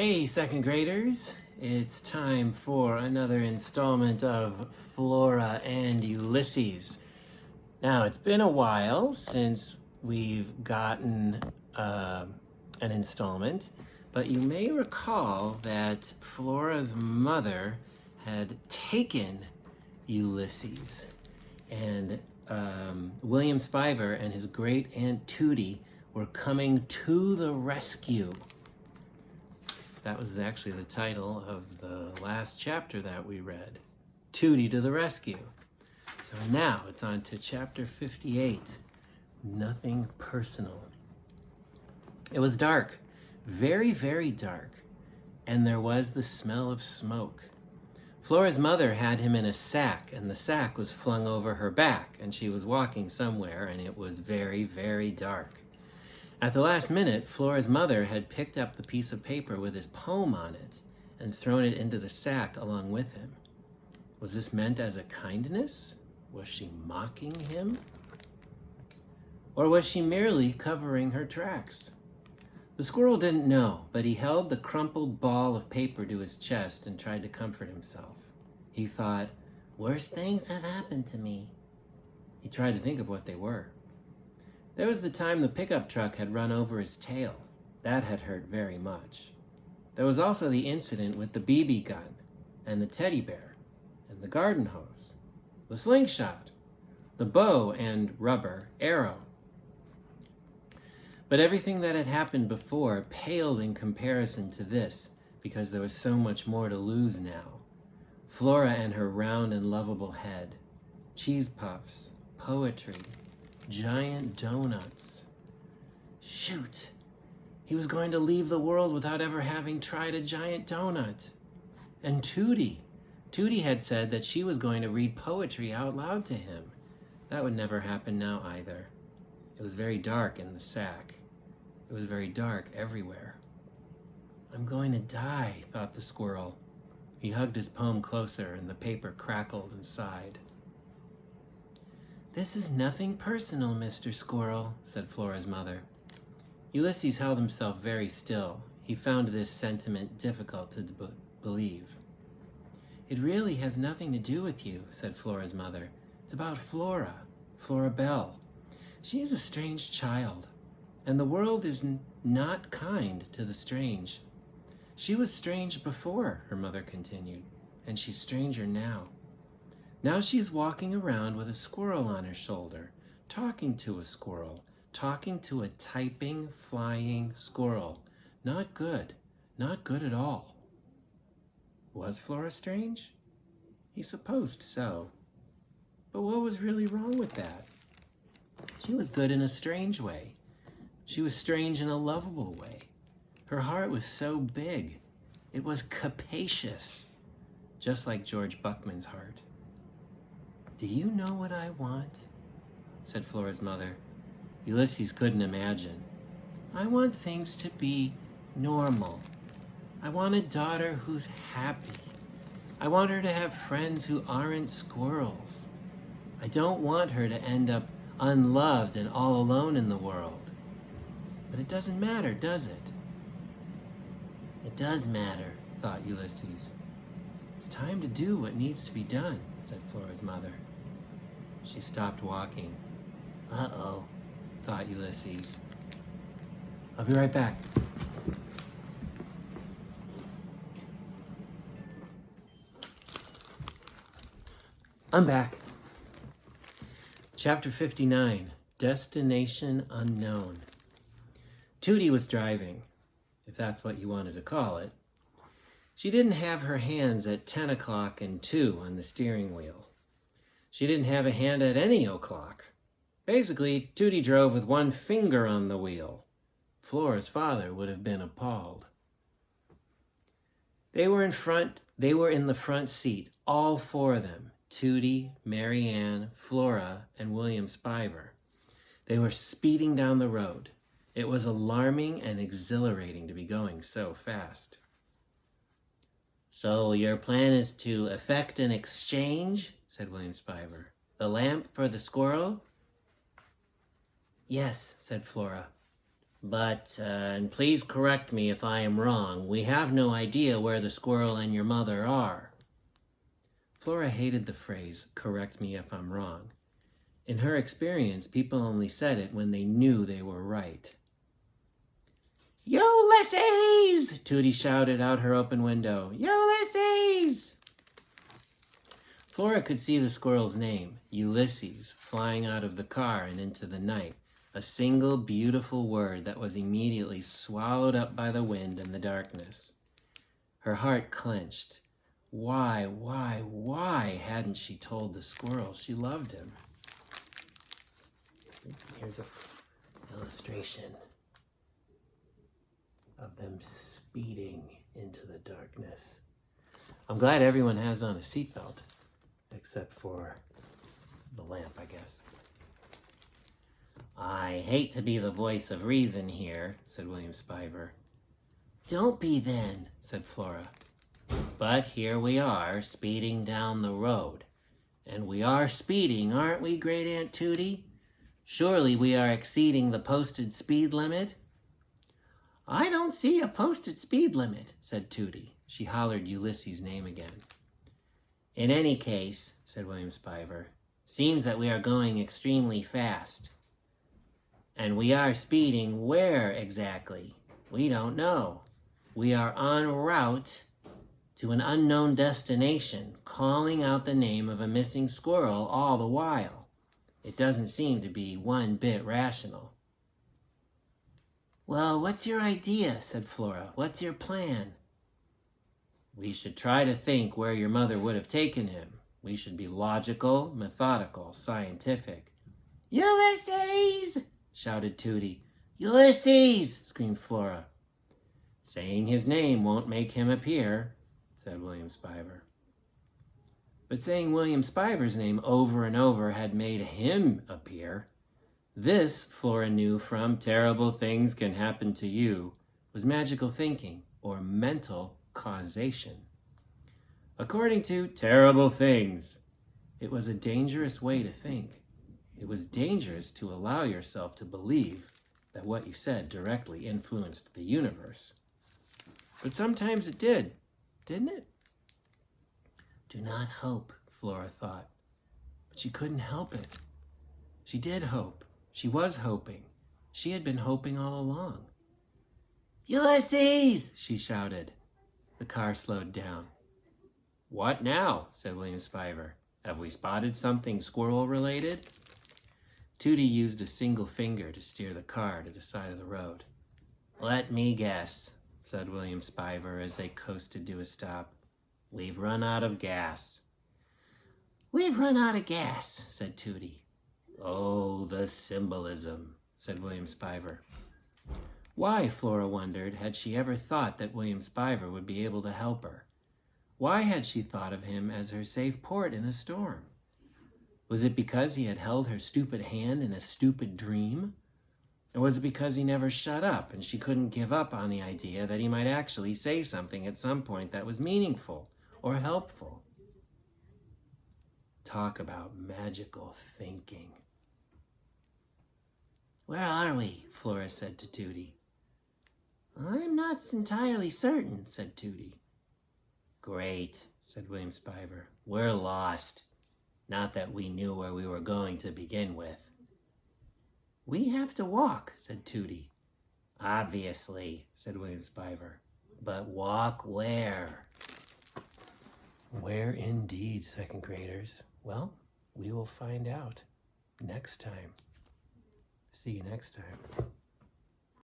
Hey, second graders. It's time for another installment of Flora and Ulysses. Now, it's been a while since we've gotten an installment, but you may recall that Flora's mother had taken Ulysses, and William Spiver and his great aunt Tootie were coming to the rescue. That was actually the title of the last chapter that we read, Tootie to the Rescue. So now it's on to chapter 58, Nothing Personal. It was dark, very, very dark, and there was the smell of smoke. Flora's mother had him in a sack, and the sack was flung over her back, and she was walking somewhere, and it was very, very dark. At the last minute, Flora's mother had picked up the piece of paper with his poem on it and thrown it into the sack along with him. Was this meant as a kindness? Was she mocking him? Or was she merely covering her tracks? The squirrel didn't know, but he held the crumpled ball of paper to his chest and tried to comfort himself. He thought, "Worse things have happened to me." He tried to think of what they were. There was the time the pickup truck had run over his tail. That had hurt very much. There was also the incident with the BB gun, and the teddy bear, and the garden hose, the slingshot, the bow and rubber arrow. But everything that had happened before paled in comparison to this, because there was so much more to lose now. Flora and her round and lovable head, cheese puffs, poetry, giant donuts. Shoot! He was going to leave the world without ever having tried a giant donut. And Tootie. Tootie had said that she was going to read poetry out loud to him. That would never happen now either. It was very dark in the sack. It was very dark everywhere. "I'm going to die," thought the squirrel. He hugged his poem closer, and the paper crackled and sighed. "This is nothing personal, Mr. Squirrel," said Flora's mother. Ulysses held himself very still. He found this sentiment difficult to believe. "It really has nothing to do with you," said Flora's mother. "It's about Flora, Flora Belle. She is a strange child, and the world is not kind to the strange. She was strange before," her mother continued, "and she's stranger now. Now she's walking around with a squirrel on her shoulder, talking to a squirrel, talking to a typing, flying squirrel. Not good, not good at all." Was Flora strange? He supposed so. But what was really wrong with that? She was good in a strange way. She was strange in a lovable way. Her heart was so big. It was capacious, just like George Buckman's heart. "Do you know what I want?" said Flora's mother. Ulysses couldn't imagine. "I want things to be normal. I want a daughter who's happy. I want her to have friends who aren't squirrels. I don't want her to end up unloved and all alone in the world." But it doesn't matter, does it? "It does matter," thought Ulysses. "It's time to do what needs to be done," said Flora's mother. She stopped walking. "Uh-oh," thought Ulysses. "I'll be right back." I'm back. Chapter 59, Destination Unknown. Tootie was driving, if that's what you wanted to call it. She didn't have her hands at 10 o'clock and 2 on the steering wheel. She didn't have a hand at any o'clock. Basically, Tootie drove with one finger on the wheel. Flora's father would have been appalled. They were in the front seat, all four of them. Tootie, Mary Ann, Flora, and William Spiver. They were speeding down the road. It was alarming and exhilarating to be going so fast. "So your plan is to effect an exchange?" said William Spiver. "The lamp for the squirrel?" "Yes," said Flora. But, and please correct me if I am wrong, we have no idea where the squirrel and your mother are. Flora hated the phrase, correct me if I'm wrong. In her experience, people only said it when they knew they were right. Ulysses! Tootie shouted out her open window. Ulysses! Flora could see the squirrel's name, Ulysses, flying out of the car and into the night. A single beautiful word that was immediately swallowed up by the wind and the darkness. Her heart clenched. Why hadn't she told the squirrel she loved him? Here's an illustration of them speeding into the darkness. I'm glad everyone has on a seatbelt, except for the lamp, I guess. I hate to be the voice of reason here, said William Spiver. Don't be then, said Flora. But here we are, speeding down the road. And we are speeding, aren't we, Great Aunt Tootie? Surely we are exceeding the posted speed limit? I don't see a posted speed limit, said Tootie. She hollered Ulysses' name again. In any case, said William Spiver, seems that we are going extremely fast. And we are speeding where exactly? We don't know. We are en route to an unknown destination, calling out the name of a missing squirrel all the while. It doesn't seem to be one bit rational. Well, what's your idea? Said Flora. What's your plan? We should try to think where your mother would have taken him. We should be logical, methodical, scientific. Ulysses! Shouted Tootie. Ulysses! Screamed Flora. Saying his name won't make him appear, said William Spiver. But saying William Spiver's name over and over had made him appear. This, Flora knew from Terrible Things Can Happen to You, was magical thinking, or mental causation. According to Terrible Things, it was a dangerous way to think. It was dangerous to allow yourself to believe that what you said directly influenced the universe. But sometimes it did, didn't it? Do not hope, Flora thought. But she couldn't help it. She did hope. She was hoping. She had been hoping all along. Ulysses! She shouted. The car slowed down. What now? Said William Spiver. Have we spotted something squirrel-related? Tootie used a single finger to steer the car to the side of the road. Let me guess, said William Spiver as they coasted to a stop. We've run out of gas. We've run out of gas, said Tootie. Oh, the symbolism, said William Spiver. Why, Flora wondered, had she ever thought that William Spiver would be able to help her? Why had she thought of him as her safe port in a storm? Was it because he had held her stupid hand in a stupid dream? Or was it because he never shut up and she couldn't give up on the idea that he might actually say something at some point that was meaningful or helpful? Talk about magical thinking. Where are we? Flora said to Tootie. I'm not entirely certain, said Tootie. Great, said William Spiver. We're lost. Not that we knew where we were going to begin with. We have to walk, said Tootie. Obviously, said William Spiver. But walk where? Where indeed, second graders? Well, we will find out next time. See you next time.